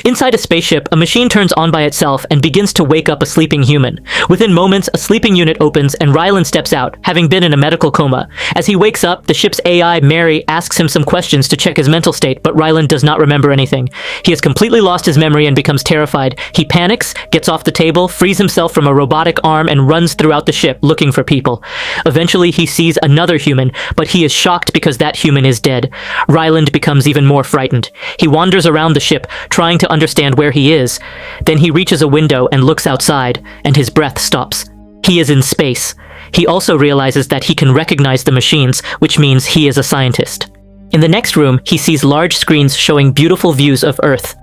Inside a spaceship, a machine turns on by itself and begins to wake up a sleeping human. Within moments, a sleeping unit opens and Ryland steps out, having been in a medical coma. As he wakes up, the ship's AI, Mary, asks him some questions to check his mental state, but Ryland does not remember anything. He has completely lost his memory and becomes terrified. He panics, gets off the table, frees himself from a robotic arm, and runs throughout the ship looking for people. Eventually, he sees another human, but he is shocked because that human is dead. Ryland becomes even more frightened. He wanders around the ship, trying to understand where he is. Then he reaches a window and looks outside, and his breath stops. He is in space. He also realizes that he can recognize the machines, which means he is a scientist. In the next room, he sees large screens showing beautiful views of Earth.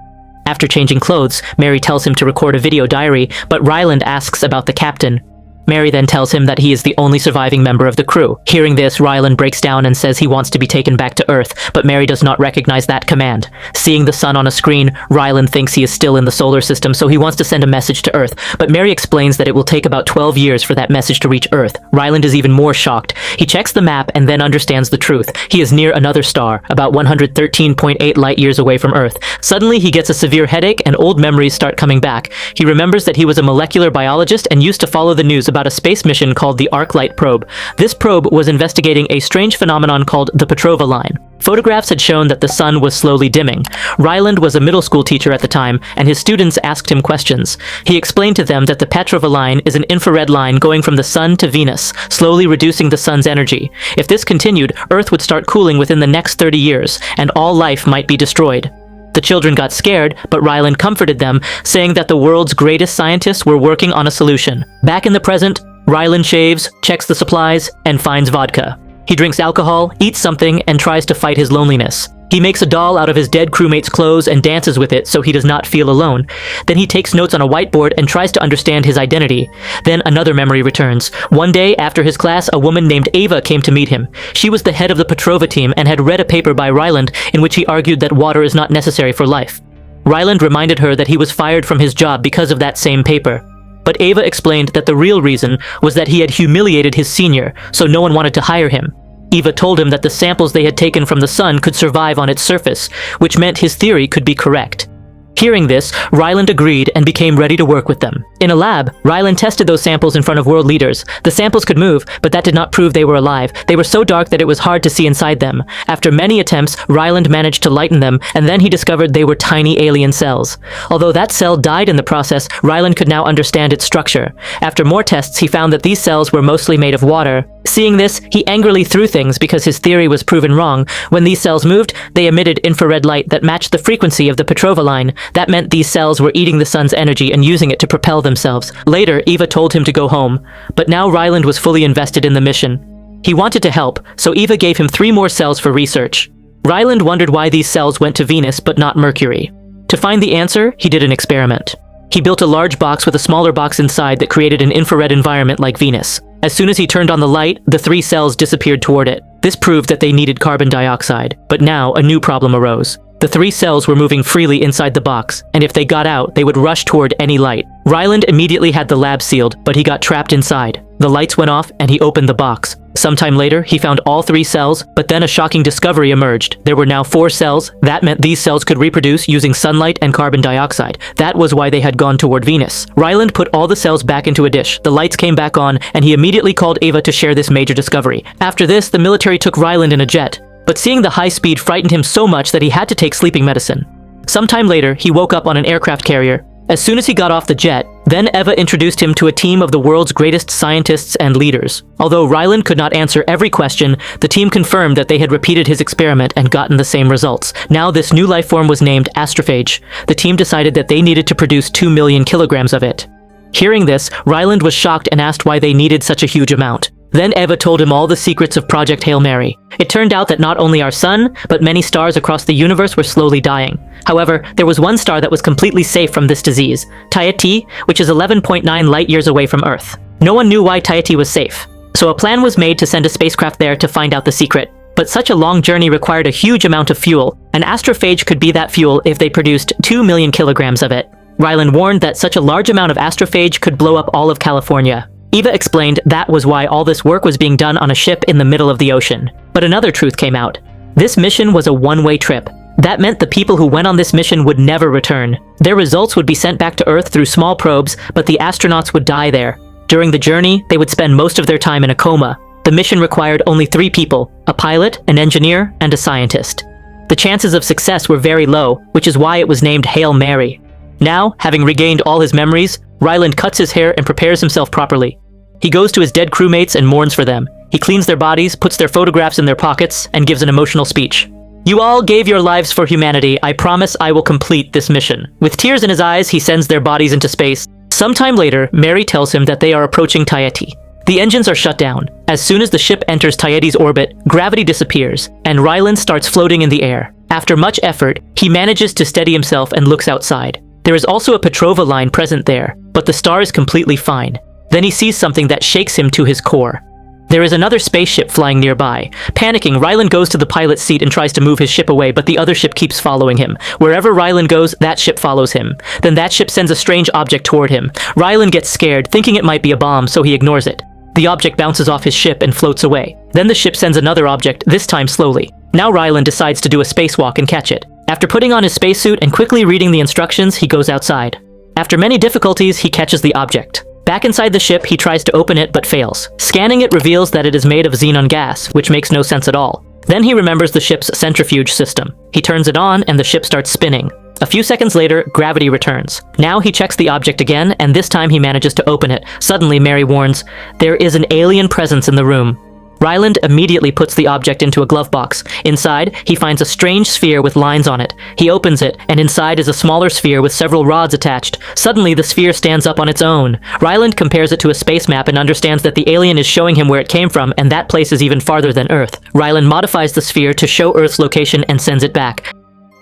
After changing clothes, Mary tells him to record a video diary, but Ryland asks about the captain. Mary then tells him that he is the only surviving member of the crew. Hearing this, Ryland breaks down and says he wants to be taken back to Earth, but Mary does not recognize that command. Seeing the sun on a screen, Ryland thinks he is still in the solar system, so he wants to send a message to Earth, but Mary explains that it will take about 12 years for that message to reach Earth. Ryland is even more shocked. He checks the map and then understands the truth. He is near another star, about 113.8 light years away from Earth. Suddenly, he gets a severe headache and old memories start coming back. He remembers that he was a molecular biologist and used to follow the news about a space mission called the ArcLight probe. This probe was investigating a strange phenomenon called the Petrova line. Photographs had shown that the sun was slowly dimming. Ryland was a middle school teacher at the time, and his students asked him questions. He explained to them that the Petrova line is an infrared line going from the sun to Venus, slowly reducing the sun's energy. If this continued, Earth would start cooling within the next 30 years, and all life might be destroyed. The children got scared, but Ryland comforted them, saying that the world's greatest scientists were working on a solution. Back in the present, Ryland shaves, checks the supplies, and finds vodka. He drinks alcohol, eats something, and tries to fight his loneliness. He makes a doll out of his dead crewmate's clothes and dances with it so he does not feel alone. Then he takes notes on a whiteboard and tries to understand his identity. Then another memory returns. One day, after his class, a woman named Ava came to meet him. She was the head of the Petrova team and had read a paper by Ryland in which he argued that water is not necessary for life. Ryland reminded her that he was fired from his job because of that same paper. But Ava explained that the real reason was that he had humiliated his senior, so no one wanted to hire him. Eva told him that the samples they had taken from the sun could survive on its surface, which meant his theory could be correct. Hearing this, Ryland agreed and became ready to work with them. In a lab, Ryland tested those samples in front of world leaders. The samples could move, but that did not prove they were alive. They were so dark that it was hard to see inside them. After many attempts, Ryland managed to lighten them, and then he discovered they were tiny alien cells. Although that cell died in the process, Ryland could now understand its structure. After more tests, he found that these cells were mostly made of water. Seeing this, he angrily threw things because his theory was proven wrong. When these cells moved, they emitted infrared light that matched the frequency of the Petrova line. That meant these cells were eating the sun's energy and using it to propel themselves. Later, Eva told him to go home, but now Ryland was fully invested in the mission. He wanted to help, so Eva gave him 3 more cells for research. Ryland wondered why these cells went to Venus but not Mercury. To find the answer, he did an experiment. He built a large box with a smaller box inside that created an infrared environment like Venus. As soon as he turned on the light, the 3 cells disappeared toward it. This proved that they needed carbon dioxide. But now, a new problem arose. The 3 cells were moving freely inside the box, and if they got out, they would rush toward any light. Ryland immediately had the lab sealed, but he got trapped inside. The lights went off, and he opened the box. Sometime later, he found all 3 cells, but then a shocking discovery emerged. There were now 4 cells. That meant these cells could reproduce using sunlight and carbon dioxide. That was why they had gone toward Venus. Ryland put all the cells back into a dish. The lights came back on, and he immediately called Ava to share this major discovery. After this, the military took Ryland in a jet. But seeing the high speed frightened him so much that he had to take sleeping medicine. Sometime later, he woke up on an aircraft carrier. As soon as he got off the jet, then Eva introduced him to a team of the world's greatest scientists and leaders. Although Ryland could not answer every question, the team confirmed that they had repeated his experiment and gotten the same results. Now this new life form was named astrophage. The team decided that they needed to produce 2 million kilograms of it. Hearing this, Ryland was shocked and asked why they needed such a huge amount. Then Eva told him all the secrets of Project Hail Mary. It turned out that not only our sun, but many stars across the universe were slowly dying. However, there was one star that was completely safe from this disease, Tyche, which is 11.9 light years away from Earth. No one knew why Tyche was safe, so a plan was made to send a spacecraft there to find out the secret. But such a long journey required a huge amount of fuel. An astrophage could be that fuel if they produced 2 million kilograms of it. Ryland warned that such a large amount of astrophage could blow up all of California. Eva explained that was why all this work was being done on a ship in the middle of the ocean. But another truth came out. This mission was a one-way trip. That meant the people who went on this mission would never return. Their results would be sent back to Earth through small probes, but the astronauts would die there. During the journey, they would spend most of their time in a coma. The mission required only 3 people, a pilot, an engineer, and a scientist. The chances of success were very low, which is why it was named Hail Mary. Now, having regained all his memories, Ryland cuts his hair and prepares himself properly. He goes to his dead crewmates and mourns for them. He cleans their bodies, puts their photographs in their pockets, and gives an emotional speech. "You all gave your lives for humanity. I promise I will complete this mission." With tears in his eyes, he sends their bodies into space. Sometime later, Mary tells him that they are approaching Tieti. The engines are shut down. As soon as the ship enters Tieti's orbit, gravity disappears, and Ryland starts floating in the air. After much effort, he manages to steady himself and looks outside. There is also a Petrova line present there, but the star is completely fine. Then he sees something that shakes him to his core. There is another spaceship flying nearby. Panicking, Ryland goes to the pilot's seat and tries to move his ship away, but the other ship keeps following him. Wherever Ryland goes, that ship follows him. Then that ship sends a strange object toward him. Ryland gets scared, thinking it might be a bomb, so he ignores it. The object bounces off his ship and floats away. Then the ship sends another object, this time slowly. Now Ryland decides to do a spacewalk and catch it. After putting on his spacesuit and quickly reading the instructions, he goes outside. After many difficulties, he catches the object. Back inside the ship, he tries to open it but fails. Scanning it reveals that it is made of xenon gas, which makes no sense at all. Then he remembers the ship's centrifuge system. He turns it on and the ship starts spinning. A few seconds later, gravity returns. Now he checks the object again, and this time he manages to open it. Suddenly, Mary warns, "There is an alien presence in the room." Ryland immediately puts the object into a glove box. Inside, he finds a strange sphere with lines on it. He opens it, and inside is a smaller sphere with several rods attached. Suddenly, the sphere stands up on its own. Ryland compares it to a space map and understands that the alien is showing him where it came from, and that place is even farther than Earth. Ryland modifies the sphere to show Earth's location and sends it back.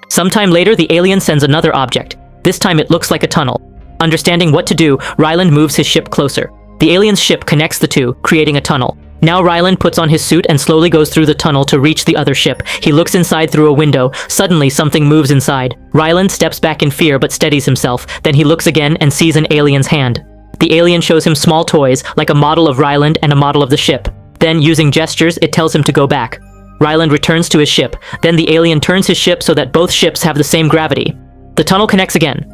Sometime later, the alien sends another object. This time it looks like a tunnel. Understanding what to do, Ryland moves his ship closer. The alien's ship connects the two, creating a tunnel. Now Ryland puts on his suit and slowly goes through the tunnel to reach the other ship. He looks inside through a window. Suddenly, something moves inside. Ryland steps back in fear but steadies himself. Then he looks again and sees an alien's hand. The alien shows him small toys, like a model of Ryland and a model of the ship. Then, using gestures, it tells him to go back. Ryland returns to his ship. Then the alien turns his ship so that both ships have the same gravity. The tunnel connects again.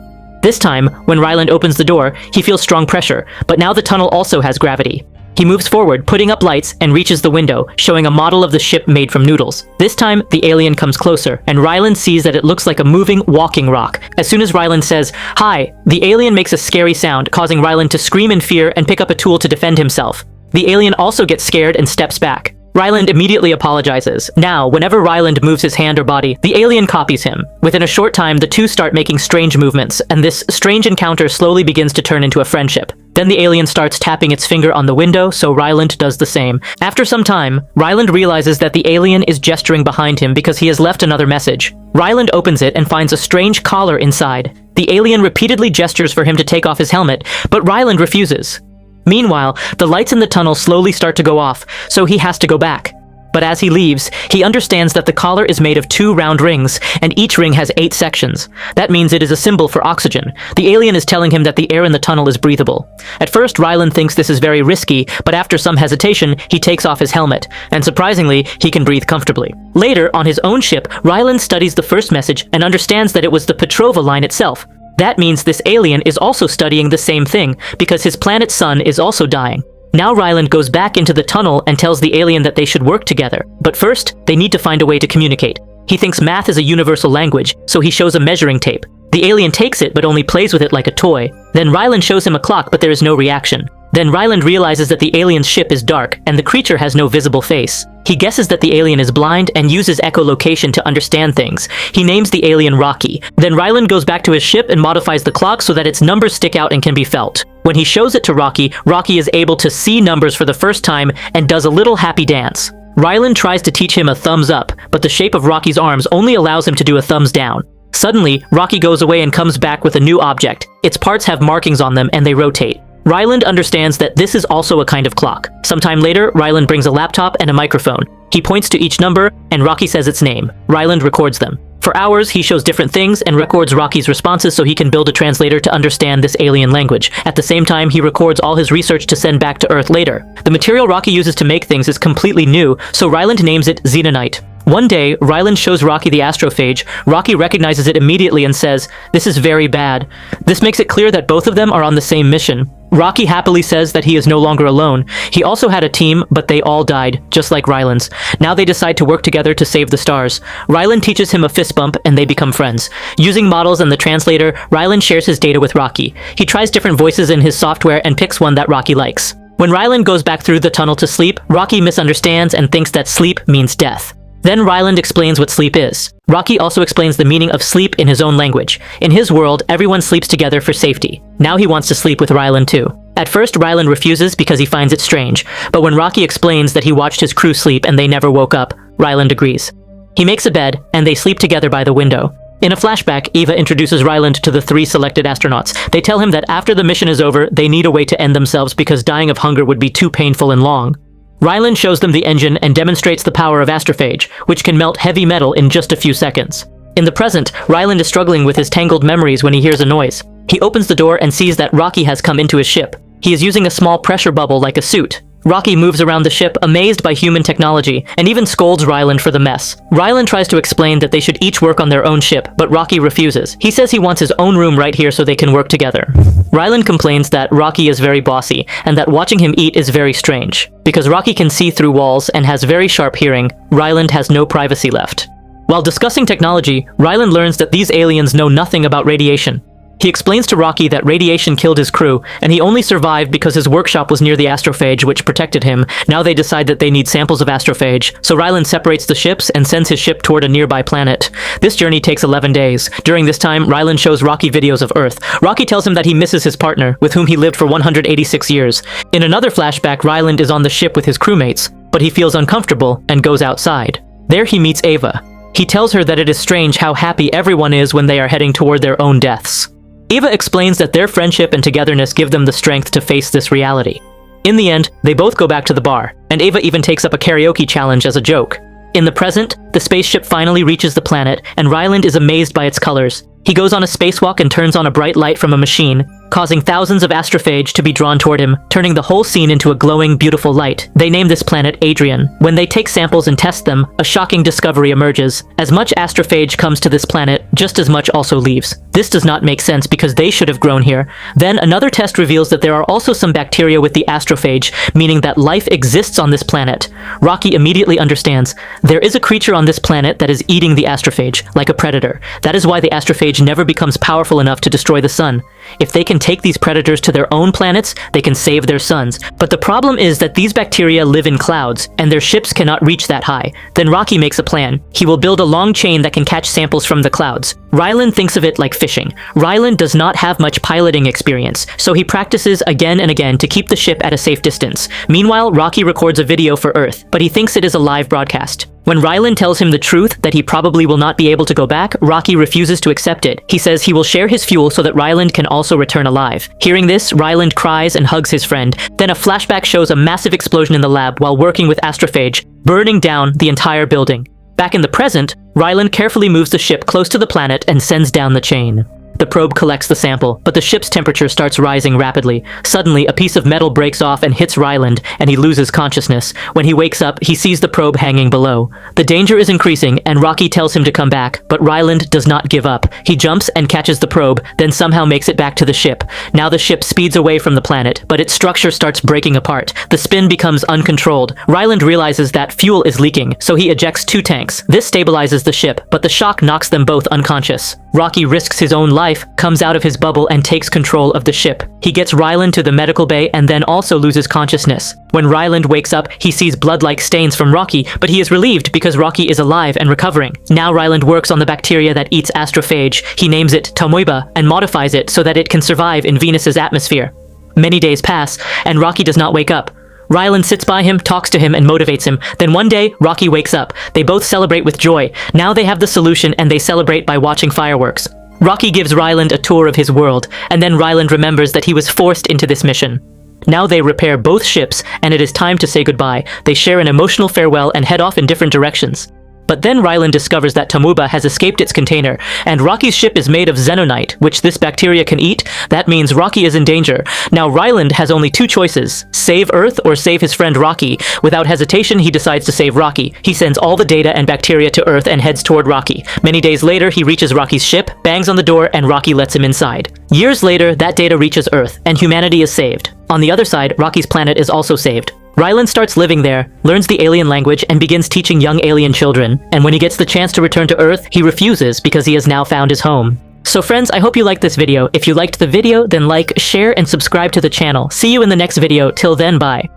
This time, when Ryland opens the door, he feels strong pressure, but now the tunnel also has gravity. He moves forward, putting up lights, and reaches the window, showing a model of the ship made from noodles. This time, the alien comes closer, and Ryland sees that it looks like a moving, walking rock. As soon as Ryland says, "Hi," the alien makes a scary sound, causing Ryland to scream in fear and pick up a tool to defend himself. The alien also gets scared and steps back. Ryland immediately apologizes. Now, whenever Ryland moves his hand or body, the alien copies him. Within a short time, the two start making strange movements, and this strange encounter slowly begins to turn into a friendship. Then the alien starts tapping its finger on the window, so Ryland does the same. After some time, Ryland realizes that the alien is gesturing behind him because he has left another message. Ryland opens it and finds a strange collar inside. The alien repeatedly gestures for him to take off his helmet, but Ryland refuses. Meanwhile, the lights in the tunnel slowly start to go off, so he has to go back. But as he leaves, he understands that the collar is made of 2 round rings, and each ring has 8 sections. That means it is a symbol for oxygen. The alien is telling him that the air in the tunnel is breathable. At first, Ryland thinks this is very risky, but after some hesitation, he takes off his helmet, and surprisingly, he can breathe comfortably. Later, on his own ship, Ryland studies the first message and understands that it was the Petrova line itself. That means this alien is also studying the same thing, because his planet's sun is also dying. Now Ryland goes back into the tunnel and tells the alien that they should work together. But first, they need to find a way to communicate. He thinks math is a universal language, so he shows a measuring tape. The alien takes it but only plays with it like a toy. Then Ryland shows him a clock, but there is no reaction. Then Ryland realizes that the alien's ship is dark, and the creature has no visible face. He guesses that the alien is blind and uses echolocation to understand things. He names the alien Rocky. Then Ryland goes back to his ship and modifies the clock so that its numbers stick out and can be felt. When he shows it to Rocky, Rocky is able to see numbers for the first time and does a little happy dance. Ryland tries to teach him a thumbs up, but the shape of Rocky's arms only allows him to do a thumbs down. Suddenly, Rocky goes away and comes back with a new object. Its parts have markings on them and they rotate. Ryland understands that this is also a kind of clock. Sometime later, Ryland brings a laptop and a microphone. He points to each number, and Rocky says its name. Ryland records them. For hours, he shows different things and records Rocky's responses so he can build a translator to understand this alien language. At the same time, he records all his research to send back to Earth later. The material Rocky uses to make things is completely new, so Ryland names it Xenonite. One day, Ryland shows Rocky the astrophage. Rocky recognizes it immediately and says, "This is very bad." This makes it clear that both of them are on the same mission. Rocky happily says that he is no longer alone. He also had a team, but they all died, just like Ryland's. Now they decide to work together to save the stars. Ryland teaches him a fist bump, and they become friends. Using models and the translator, Ryland shares his data with Rocky. He tries different voices in his software and picks one that Rocky likes. When Ryland goes back through the tunnel to sleep, Rocky misunderstands and thinks that sleep means death. Then Ryland explains what sleep is. Rocky also explains the meaning of sleep in his own language. In his world, everyone sleeps together for safety. Now he wants to sleep with Ryland too. At first, Ryland refuses because he finds it strange, but when Rocky explains that he watched his crew sleep and they never woke up, Ryland agrees. He makes a bed, and they sleep together by the window. In a flashback, Eva introduces Ryland to the 3 selected astronauts. They tell him that after the mission is over, they need a way to end themselves because dying of hunger would be too painful and long. Ryland shows them the engine and demonstrates the power of astrophage, which can melt heavy metal in just a few seconds. In the present, Ryland is struggling with his tangled memories when he hears a noise. He opens the door and sees that Rocky has come into his ship. He is using a small pressure bubble like a suit. Rocky moves around the ship, amazed by human technology, and even scolds Ryland for the mess. Ryland tries to explain that they should each work on their own ship, but Rocky refuses. He says he wants his own room right here so they can work together. Ryland complains that Rocky is very bossy, and that watching him eat is very strange. Because Rocky can see through walls and has very sharp hearing, Ryland has no privacy left. While discussing technology, Ryland learns that these aliens know nothing about radiation. He explains to Rocky that radiation killed his crew, and he only survived because his workshop was near the astrophage, which protected him. Now they decide that they need samples of astrophage, so Ryland separates the ships and sends his ship toward a nearby planet. This journey takes 11 days. During this time, Ryland shows Rocky videos of Earth. Rocky tells him that he misses his partner, with whom he lived for 186 years. In another flashback, Ryland is on the ship with his crewmates, but he feels uncomfortable and goes outside. There he meets Eva. He tells her that it is strange how happy everyone is when they are heading toward their own deaths. Eva explains that their friendship and togetherness give them the strength to face this reality. In the end, they both go back to the bar, and Eva even takes up a karaoke challenge as a joke. In the present, the spaceship finally reaches the planet, and Ryland is amazed by its colors. He goes on a spacewalk and turns on a bright light from a machine, causing thousands of astrophage to be drawn toward him, turning the whole scene into a glowing, beautiful light. They name this planet Adrian. When they take samples and test them, a shocking discovery emerges. As much astrophage comes to this planet, just as much also leaves. This does not make sense because they should have grown here. Then another test reveals that there are also some bacteria with the astrophage, meaning that life exists on this planet. Rocky immediately understands. There is a creature on this planet that is eating the astrophage, like a predator. That is why the astrophage never becomes powerful enough to destroy the sun. If they can take these predators to their own planets, they can save their suns. But the problem is that these bacteria live in clouds, and their ships cannot reach that high. Then Rocky makes a plan. He will build a long chain that can catch samples from the clouds. Ryland thinks of it like fishing. Ryland does not have much piloting experience, so he practices again and again to keep the ship at a safe distance. Meanwhile, Rocky records a video for Earth, but he thinks it is a live broadcast. When Ryland tells him the truth that he probably will not be able to go back, Rocky refuses to accept it. He says he will share his fuel so that Ryland can also return alive. Hearing this, Ryland cries and hugs his friend. Then a flashback shows a massive explosion in the lab while working with astrophage, burning down the entire building. Back in the present, Ryland carefully moves the ship close to the planet and sends down the chain. The probe collects the sample, but the ship's temperature starts rising rapidly. Suddenly, a piece of metal breaks off and hits Ryland, and he loses consciousness. When he wakes up, he sees the probe hanging below. The danger is increasing, and Rocky tells him to come back, but Ryland does not give up. He jumps and catches the probe, then somehow makes it back to the ship. Now the ship speeds away from the planet, but its structure starts breaking apart. The spin becomes uncontrolled. Ryland realizes that fuel is leaking, so he ejects 2 tanks. This stabilizes the ship, but the shock knocks them both unconscious. Rocky risks his own life, comes out of his bubble and takes control of the ship. He gets Ryland to the medical bay and then also loses consciousness. When Ryland wakes up, he sees blood-like stains from Rocky, but he is relieved because Rocky is alive and recovering. Now Ryland works on the bacteria that eats astrophage. He names it Tamoeba and modifies it so that it can survive in Venus's atmosphere. Many days pass, and Rocky does not wake up. Ryland sits by him, talks to him, and motivates him. Then one day, Rocky wakes up. They both celebrate with joy. Now they have the solution, and they celebrate by watching fireworks. Rocky gives Ryland a tour of his world, and then Ryland remembers that he was forced into this mission. Now they repair both ships, and it is time to say goodbye. They share an emotional farewell and head off in different directions. But then Rylan discovers that Tamuba has escaped its container, and Rocky's ship is made of xenonite, which this bacteria can eat. That means Rocky is in danger. Now Ryland has only two choices: save Earth or save his friend Rocky. Without hesitation, he decides to save Rocky. He sends all the data and bacteria to Earth and heads toward Rocky. Many days later, he reaches Rocky's ship, bangs on the door, and Rocky lets him inside. Years later, that data reaches Earth, and humanity is saved. On the other side, Rocky's planet is also saved. Rylan starts living there, learns the alien language, and begins teaching young alien children. And when he gets the chance to return to Earth, he refuses because he has now found his home. So friends, I hope you liked this video. If you liked the video, then like, share, and subscribe to the channel. See you in the next video. Till then, bye.